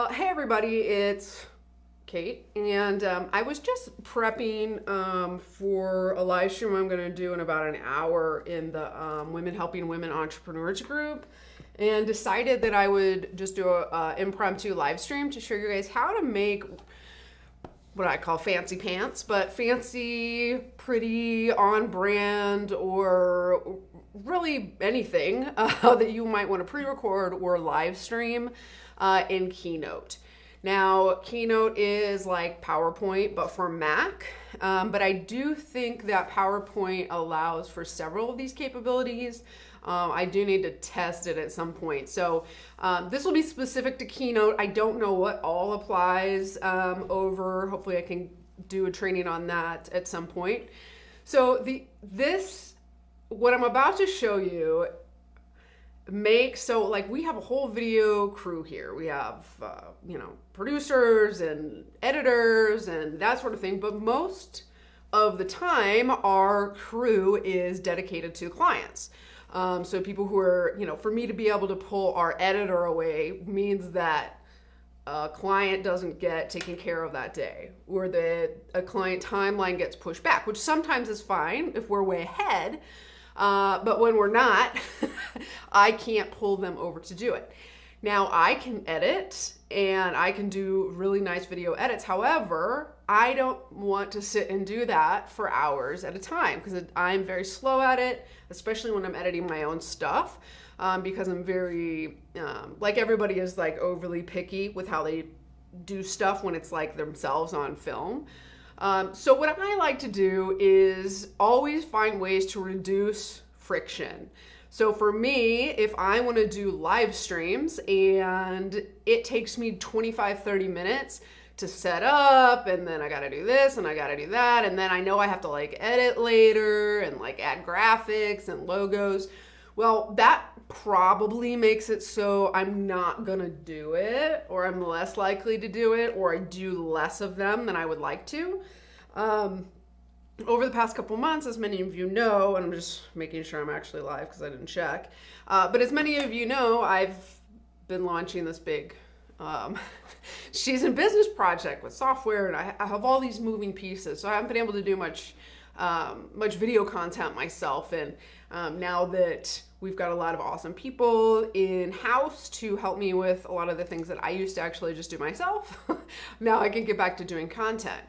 Hey everybody, it's Kate, and I was just prepping for a live stream I'm going to do in about an hour in the Women Helping Women Entrepreneurs group, and decided that I would just do a impromptu live stream to show you guys how to make what I call fancy pants, but fancy, pretty, on brand, or really anything that you might want to pre-record or live stream in Keynote. Now, Keynote is like PowerPoint, but for Mac. But I do think that PowerPoint allows for several of these capabilities. I do need to test it at some point. So this will be specific to Keynote. I don't know what all applies over. Hopefully I can do a training on that at some point. So what I'm about to show you we have a whole video crew here. We have, producers and editors and that sort of thing. But most of the time, our crew is dedicated to clients. So people who are, for me to be able to pull our editor away means that a client doesn't get taken care of that day, or that a client timeline gets pushed back, which sometimes is fine if we're way ahead. But when we're not, I can't pull them over to do it. Now, I can edit and I can do really nice video edits. However, I don't want to sit and do that for hours at a time because I'm very slow at it, especially when I'm editing my own stuff, because I'm very, like everybody is like overly picky with how they do stuff when it's like themselves on film. So what I like to do is always find ways to reduce friction. So for me, if I want to do live streams and it takes me 25-30 minutes to set up, and then I got to do this and I got to do that, and then I know I have to like edit later and like add graphics and logos, well, that probably makes it so I'm not going to do it, or I'm less likely to do it, or I do less of them than I would like to. Over the past couple months, as many of you know, and I'm just making sure I'm actually live because I didn't check, but as many of you know, I've been launching this big she's in business project with software, and I have all these moving pieces, so I haven't been able to do much video content myself. And now that we've got a lot of awesome people in-house to help me with a lot of the things that I used to actually just do myself, now I can get back to doing content.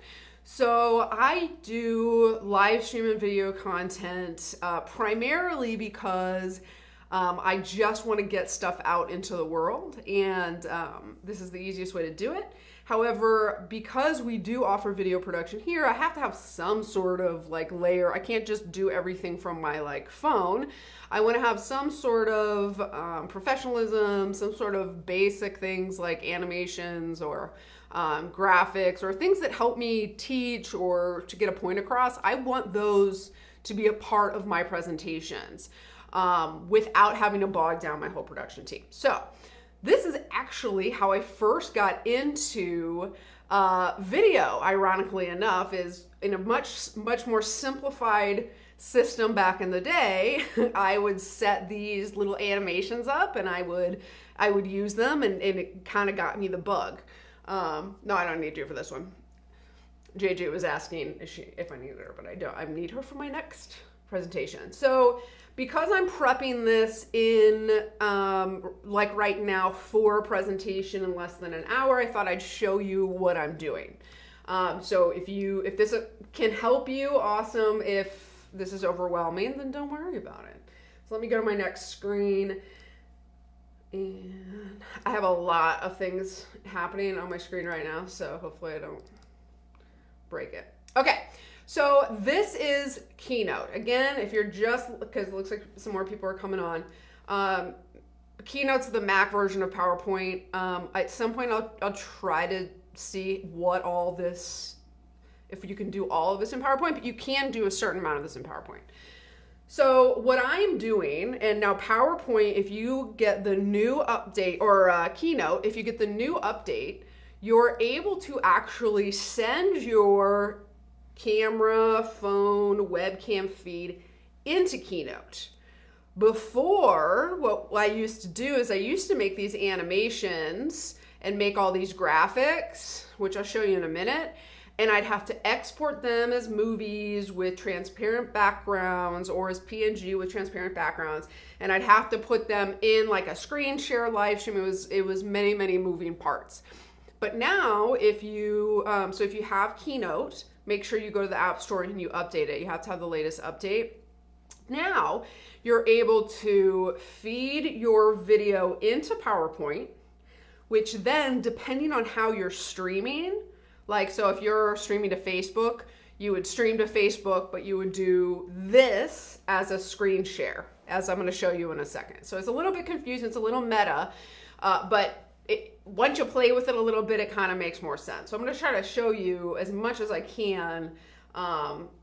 So I do live stream and video content primarily because I just want to get stuff out into the world, and this is the easiest way to do it. However, because we do offer video production here, I have to have some sort of like layer. I can't just do everything from my like phone. I want to have some sort of professionalism, some sort of basic things like animations or graphics or things that help me teach or to get a point across. I want those to be a part of my presentations without having to bog down my whole production team. So this is actually how I first got into video, ironically enough, is in a much more simplified system back in the day. I would set these little animations up and I would use them, and it kind of got me the bug. No, I don't need you for this one. JJ was asking if I needed her, but I don't. I need her for my next presentation. So because I'm prepping this in like right now for a presentation in less than an hour, I thought I'd show you what I'm doing. So if this can help you, awesome. If this is overwhelming, then don't worry about it. So let me go to my next screen. And I have a lot of things happening on my screen right now, so hopefully I don't break it. Okay, so this is Keynote. Again, if you're because it looks like some more people are coming on. Keynote's the Mac version of PowerPoint. At some point I'll try to see what all this, if you can do all of this in PowerPoint, but you can do a certain amount of this in PowerPoint. So what I'm doing, and now PowerPoint, if you get the new update, or Keynote, if you get the new update, you're able to actually send your camera, phone, webcam feed into Keynote. Before, what I used to do is I used to make these animations and make all these graphics, which I'll show you in a minute. And I'd have to export them as movies with transparent backgrounds or as PNG with transparent backgrounds. And I'd have to put them in like a screen share live stream. It was many, many moving parts. But now if you have Keynote, make sure you go to the App Store and you update it. You have to have the latest update. Now you're able to feed your video into PowerPoint, which then, depending on how you're streaming, like, so if you're streaming to Facebook, you would stream to Facebook, but you would do this as a screen share, as I'm going to show you in a second. So it's a little bit confusing. It's a little meta, but once you play with it a little bit, it kind of makes more sense. So I'm going to try to show you as much as I can.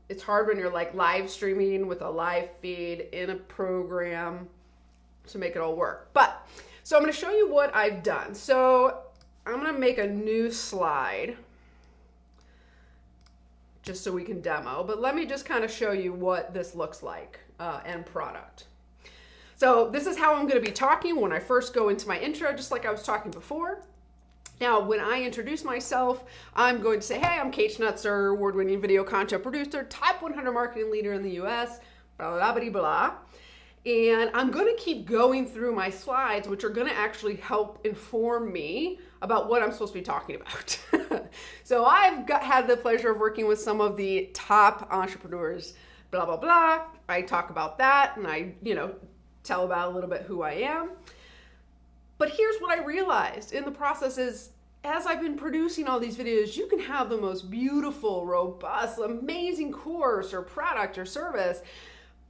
It's hard when you're like live streaming with a live feed in a program to make it all work. But so I'm going to show you what I've done. So I'm going to make a new slide just so we can demo, but let me just kind of show you what this looks like, end product. So this is how I'm going to be talking when I first go into my intro, just like I was talking before. Now, when I introduce myself, I'm going to say, hey, I'm Kate Schnutzer, award-winning video content producer, top 100 marketing leader in the US, blah, blah, blah, blah. And I'm going to keep going through my slides, which are going to actually help inform me about what I'm supposed to be talking about. So I've had the pleasure of working with some of the top entrepreneurs, blah, blah, blah. I talk about that and I, tell about a little bit who I am. But here's what I realized in the process is, as I've been producing all these videos, you can have the most beautiful, robust, amazing course or product or service,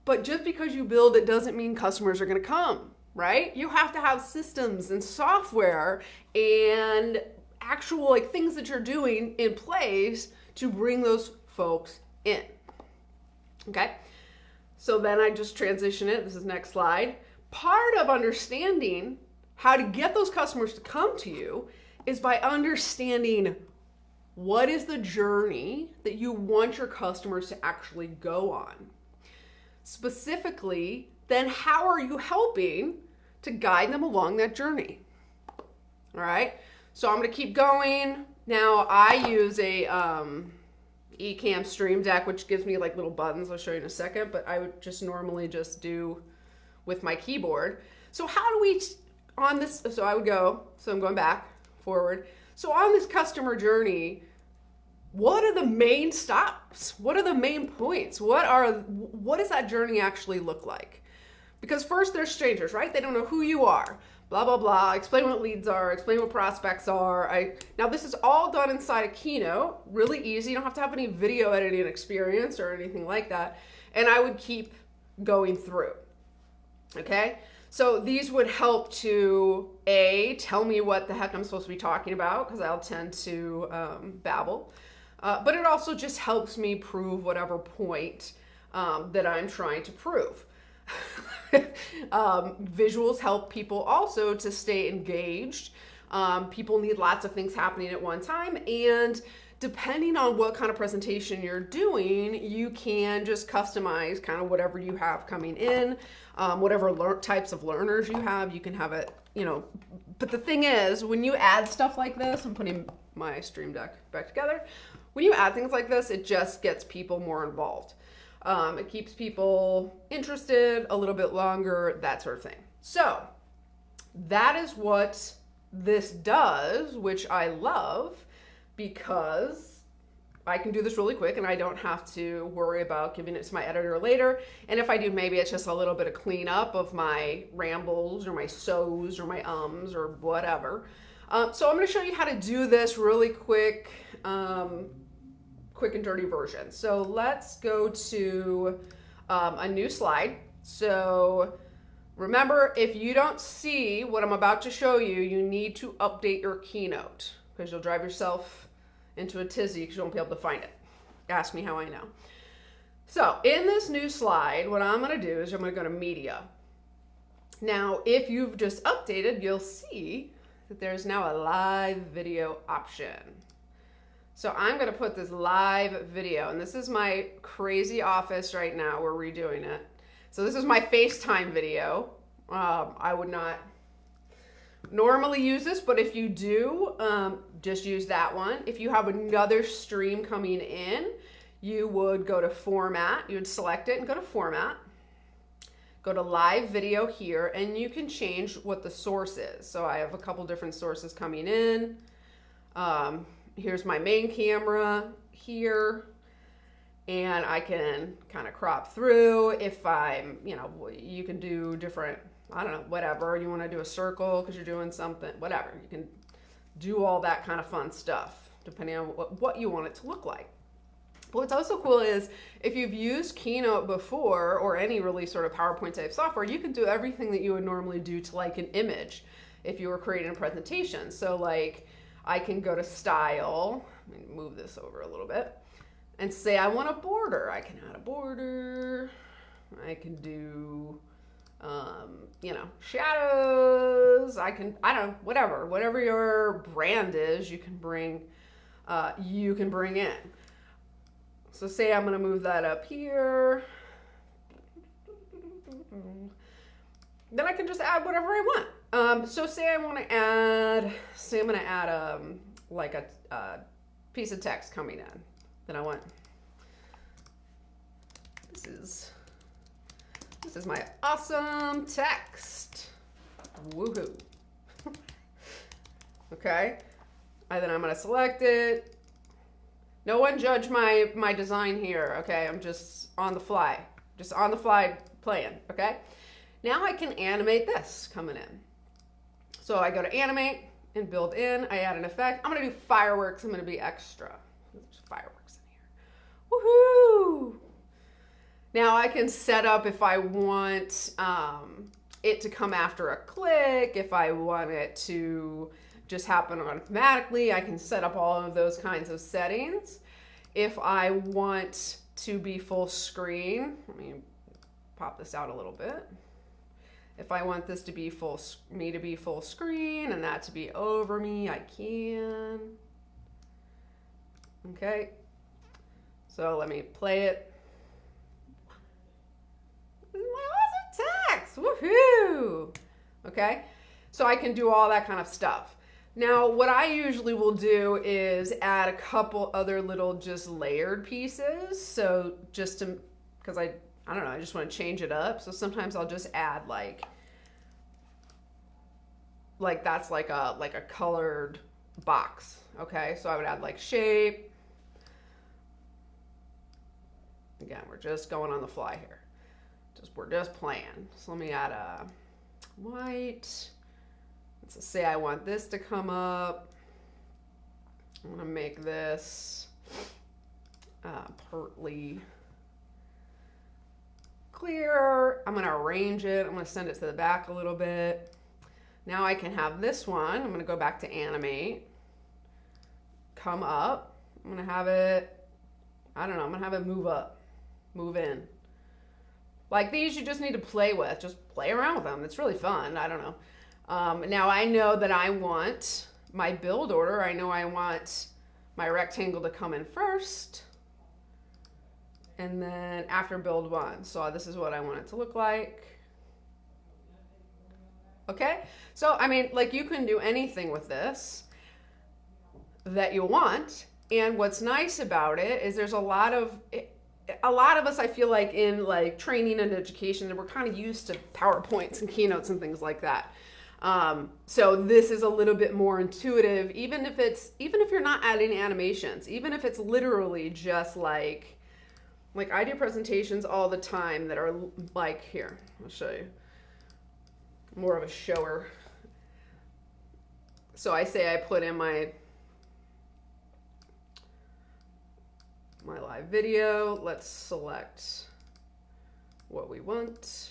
but just because you build it doesn't mean customers are going to come, right? You have to have systems and software and actual things that you're doing in place to bring those folks in. Okay? So then I just transition it. This is next slide. Part of understanding how to get those customers to come to you is by understanding what is the journey that you want your customers to actually go on. Specifically, then how are you helping to guide them along that journey? All right, so I'm going to keep going. Now I use a Ecamm Stream Deck, which gives me like little buttons. I'll show you in a second, but I would just normally just do with my keyboard. So how do we, on this, so I would go, so I'm going back, forward. So on this customer journey, what are the main stops? What are the main points? What does that journey actually look like? Because first they're strangers, right? They don't know who you are. Blah, blah, blah. Explain what leads are. Explain what prospects are. Now this is all done inside a Keynote. Really easy. You don't have to have any video editing experience or anything like that. And I would keep going through. Okay? So these would help to, tell me what the heck I'm supposed to be talking about, because I'll tend to babble. But it also just helps me prove whatever point that I'm trying to prove. Visuals help people also to stay engaged. People need lots of things happening at one time, and depending on what kind of presentation you're doing, you can just customize kind of whatever you have coming in, whatever types of learners you have, you can have it, but the thing is, when you add stuff like this, I'm putting my Stream Deck back together. When you add things like this, it just gets people more involved. It keeps people interested a little bit longer, that sort of thing. So that is what this does, which I love, because I can do this really quick and I don't have to worry about giving it to my editor later. And if I do, maybe it's just a little bit of cleanup of my rambles or my so's or my ums or whatever. So I'm going to show you how to do this really quick, quick and dirty version. So let's go to a new slide. So remember, if you don't see what I'm about to show you, you need to update your Keynote, because you'll drive yourself into a tizzy because you won't be able to find it. Ask me how I know. So in this new slide, what I'm going to do is I'm going to go to media. Now, if you've just updated, you'll see that there's now a live video option. So I'm going to put this live video, and this is my crazy office right now. We're redoing it. So this is my FaceTime video. I would not normally use this, but if you do, just use that one. If you have another stream coming in, you would go to format, you would select it and go to format, go to live video here, and you can change what the source is. So I have a couple different sources coming in. Here's my main camera here, and I can kind of crop through if I'm, you know, you can do different, I don't know, whatever. You want to do a circle because you're doing something, whatever. You can do all that kind of fun stuff depending on what you want it to look like. But what's also cool is if you've used Keynote before or any really sort of PowerPoint type software, you can do everything that you would normally do to like an image if you were creating a presentation. So like I can go to style, let me move this over a little bit, and say I want a border. I can add a border. I can do, you know, shadows. I don't know, whatever your brand is, you can bring in. So say I'm gonna move that up here. Then I can just add whatever I want. So say I want to add, say I'm gonna add like a piece of text coming in. Then I want, this is my awesome text. Woohoo. Okay. And then I'm gonna select it. No one judge my design here, okay? I'm just on the fly playing, okay? Now I can animate this coming in. So I go to animate and build in, I add an effect. I'm gonna do fireworks, I'm gonna be extra. There's fireworks in here. Woohoo! Now I can set up if I want it to come after a click, if I want it to just happen automatically. I can set up all of those kinds of settings. If I want to be full screen, let me pop this out a little bit. If I want this to be full screen and that to be over me, I can. Okay. So let me play it. This is my awesome text. Woohoo! Okay. So I can do all that kind of stuff. Now, what I usually will do is add a couple other little just layered pieces. So just to, because I don't know, I just want to change it up. So sometimes I'll just add like that's like a colored box. Okay, so I would add like shape. Again, we're just going on the fly here. We're just playing. So let me add a white. So say I want this to come up. I'm gonna make this partly clear. I'm gonna arrange it. I'm gonna send it to the back a little bit. Now I can have this one. I'm gonna go back to animate. Come up. I'm gonna have it, I don't know, I'm gonna have it move up, move in. Like these you just need to play with. Just play around with them. It's really fun. I don't know. Now I know that I want my build order. I know I want my rectangle to come in first and then after build one. So this is what I want it to look like. Okay. So, I mean, like you can do anything with this that you want. And what's nice about it is there's a lot of us, I feel like in like training and education, that we're kind of used to PowerPoints and keynotes and things like that. So this is a little bit more intuitive, even if you're not adding animations, even if it's literally just like I do presentations all the time that are like, here, I'll show you, more of a shower. So I say I put in my live video. Let's select what we want.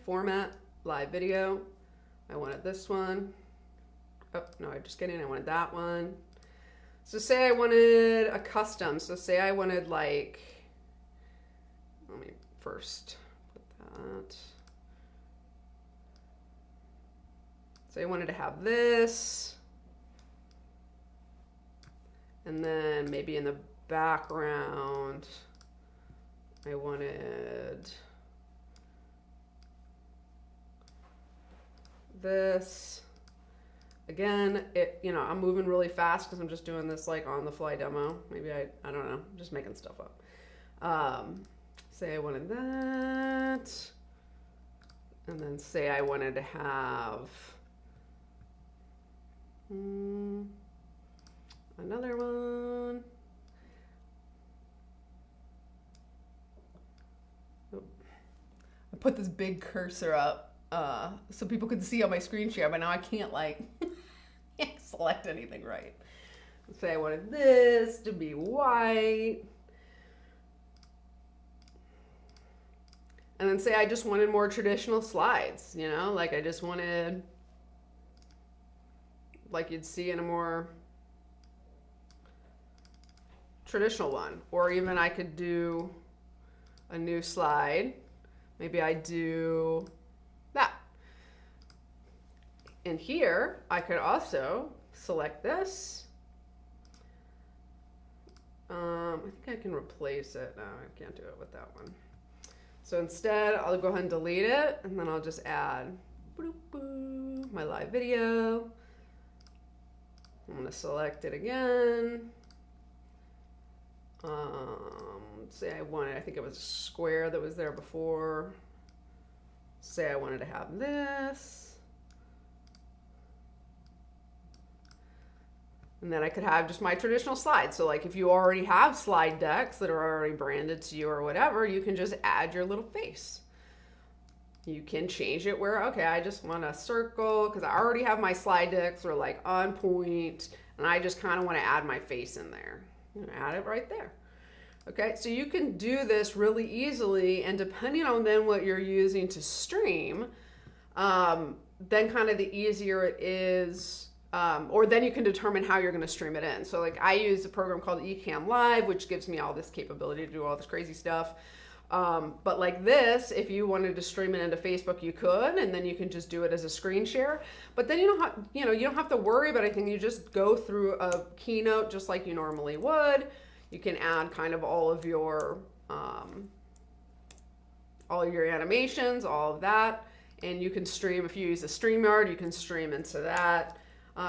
Format, live video. I wanted this one. Oh, no, I'm just kidding. I wanted that one. So say I wanted a custom. So say I wanted like, let me first put that. Say I wanted to have this. And then maybe in the background, I wanted this. Again, I'm moving really fast because I'm just doing this like on the fly demo. Maybe I don't know, I'm just making stuff up. Say I wanted that. And then say I wanted to have another one. Oh. I put this big cursor up so people could see on my screen share, but now I can't can't select anything right. Say I wanted this to be white. And then say I just wanted more traditional slides, like I just wanted, like you'd see in a more traditional one. Or even I could do a new slide. Maybe I do that. And here I could also select this. I think I can replace it. No, I can't do it with that one. So instead, I'll go ahead and delete it, and then I'll just add my live video. I'm going to select it again. Say I think it was a square that was there before. Say I wanted to have this. And then I could have just my traditional slides. So like if you already have slide decks that are already branded to you or whatever, you can just add your little face. You can change it where, okay, I just want a circle because I already have my slide decks are like on point and I just kind of want to add my face in there. Add it right there. Okay, so you can do this really easily, and depending on then what you're using to stream, then kind of the easier it is. Or then you can determine how you're going to stream it in. So like I use a program called Ecamm Live, which gives me all this capability to do all this crazy stuff. But like this, if you wanted to stream it into Facebook, you could, and then you can just do it as a screen share. But then you don't have to worry about anything. You just go through a Keynote just like you normally would. You can add kind of all your animations, all of that, and you can stream. If you use a StreamYard, you can stream into that.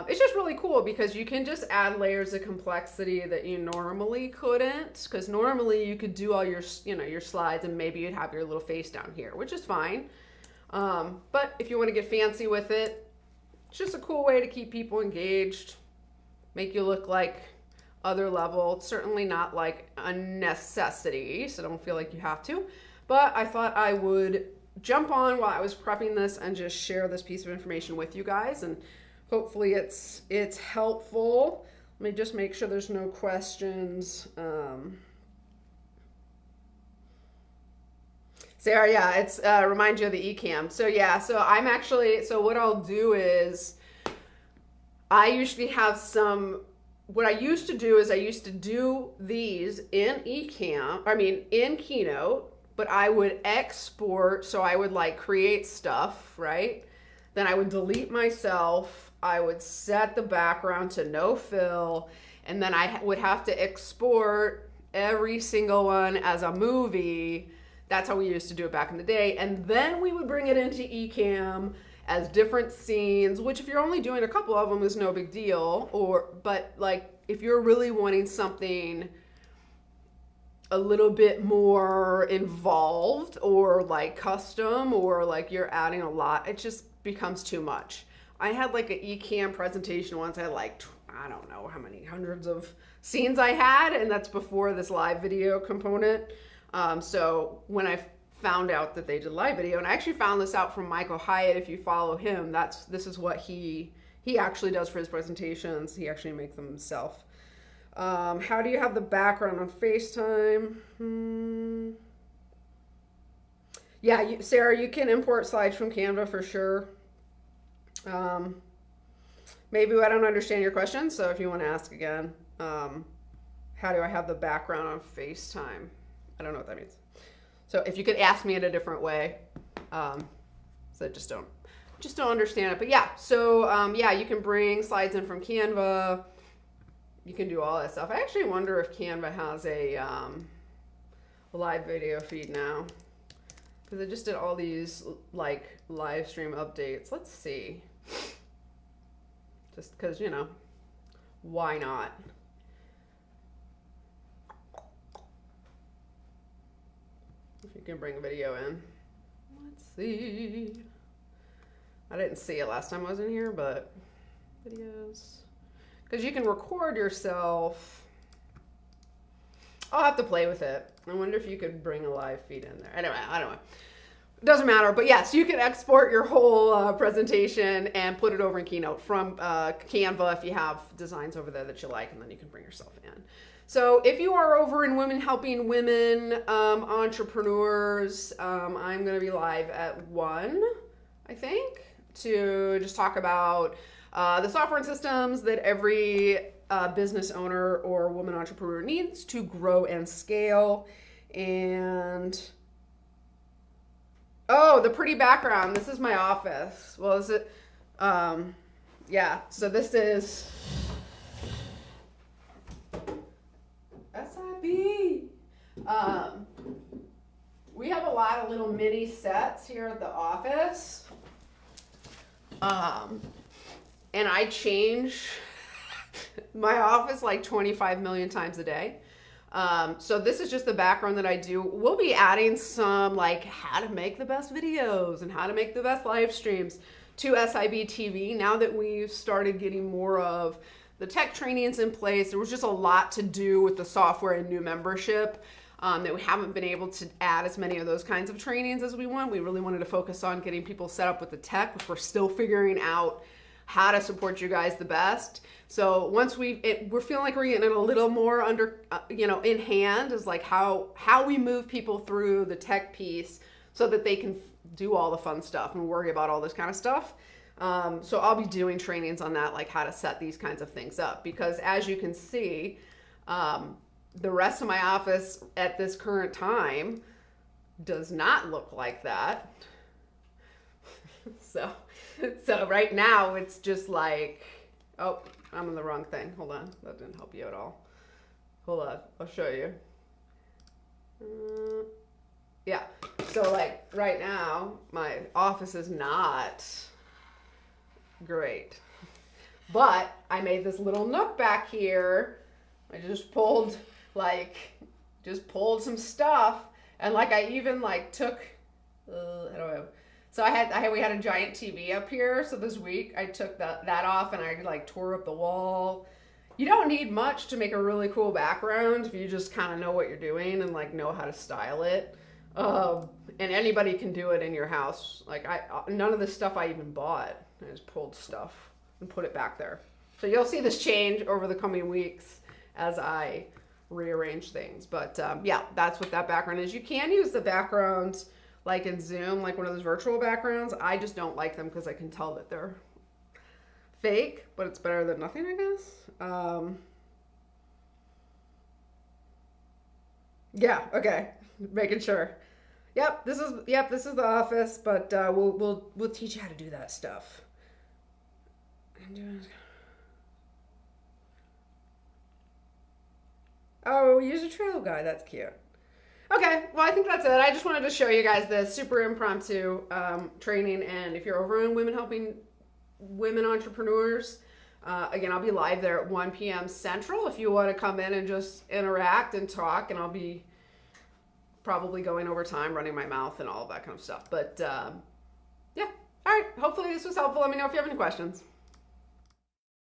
It's just really cool because you can just add layers of complexity that you normally couldn't, because normally you could do all your slides and maybe you'd have your little face down here, which is fine. But if you want to get fancy with it, it's just a cool way to keep people engaged, make you look like other level. It's certainly not like a necessity, so don't feel like you have to. But I thought I would jump on while I was prepping this and just share this piece of information with you guys, and hopefully it's helpful. Let me just make sure there's no questions. Sarah, yeah, it's remind you of the Ecamm. So yeah, so what I'll do is I usually have what I used to do is I used to do these in in Keynote, but I would export, so I would like create stuff, right? Then I would delete myself. I would set the background to no fill, and then I would have to export every single one as a movie. That's how we used to do it back in the day. And then we would bring it into Ecamm as different scenes, which if you're only doing a couple of them is no big deal. But like if you're really wanting something a little bit more involved or like custom, or like you're adding a lot, it just becomes too much. I had like an Ecamm presentation once. I had like, I don't know how many hundreds of scenes I had, and that's before this live video component. So when I found out that they did live video, and I actually found this out from Michael Hyatt, if you follow him, this is what he actually does for his presentations. He actually makes them himself. How do you have the background on FaceTime? Yeah, Sarah, you can import slides from Canva for sure. Maybe I don't understand your question, so if you want to ask again, how do I have the background on FaceTime? I don't know what that means. So if you could ask me in a different way, so I just don't understand it. But yeah, so yeah, you can bring slides in from Canva. You can do all that stuff. I actually wonder if Canva has a live video feed now. because I just did all these like live stream updates. Let's see. Just because, you know, why not? If you can bring a video in. Let's see. I didn't see it last time I was in here, but videos. Because you can record yourself. I'll have to play with it. I wonder if you could bring a live feed in there. Anyway, I don't know. It doesn't matter, but yes, you can export your whole presentation and put it over in Keynote from Canva if you have designs over there that you like, and then you can bring yourself in. So if you are over in Women Helping Women Entrepreneurs, I'm going to be live at 1, I think, to just talk about the software and systems that every business owner or woman entrepreneur needs to grow and scale. And oh, the pretty background. This is my office. Well, is it? Yeah. So this is SIB. We have a lot of little mini sets here at the office. And I change my office like 25 million times a day. So this is just the background that I do. We'll be adding some like how to make the best videos and how to make the best live streams to SIB TV. Now that we've started getting more of the tech trainings in place, there was just a lot to do with the software and new membership that we haven't been able to add as many of those kinds of trainings as we want. We really wanted to focus on getting people set up with the tech, which we're still figuring out how to support you guys the best. So once we're feeling like we're getting it a little more under, in hand, is like how we move people through the tech piece so that they can do all the fun stuff and worry about all this kind of stuff. So I'll be doing trainings on that, like how to set these kinds of things up, because as you can see, the rest of my office at this current time does not look like that. So right now it's just like, oh, I'm in the wrong thing. Hold on. That didn't help you at all. Hold on. I'll show you. Yeah. So like right now, my office is not great. But I made this little nook back here. I just pulled some stuff. And like I even like took, so we had a giant TV up here. So this week I took that off and I like tore up the wall. You don't need much to make a really cool background if you just kind of know what you're doing and like know how to style it. And anybody can do it in your house. Like none of this stuff I even bought. I just pulled stuff and put it back there. So you'll see this change over the coming weeks as I rearrange things. But yeah, that's what that background is. You can use the backgrounds like in Zoom, like one of those virtual backgrounds. I just don't like them because I can tell that they're fake, but it's better than nothing, I guess. Yeah, okay, making sure. Yep, this is the office, but we'll teach you how to do that stuff. Oh, use a Trello guide. That's cute. Okay, well, I think that's it. I just wanted to show you guys this super impromptu training. And if you're over in Women Helping Women Entrepreneurs, again, I'll be live there at 1 p.m. Central if you want to come in and just interact and talk. And I'll be probably going over time, running my mouth and all of that kind of stuff. But yeah, all right. Hopefully this was helpful. Let me know if you have any questions.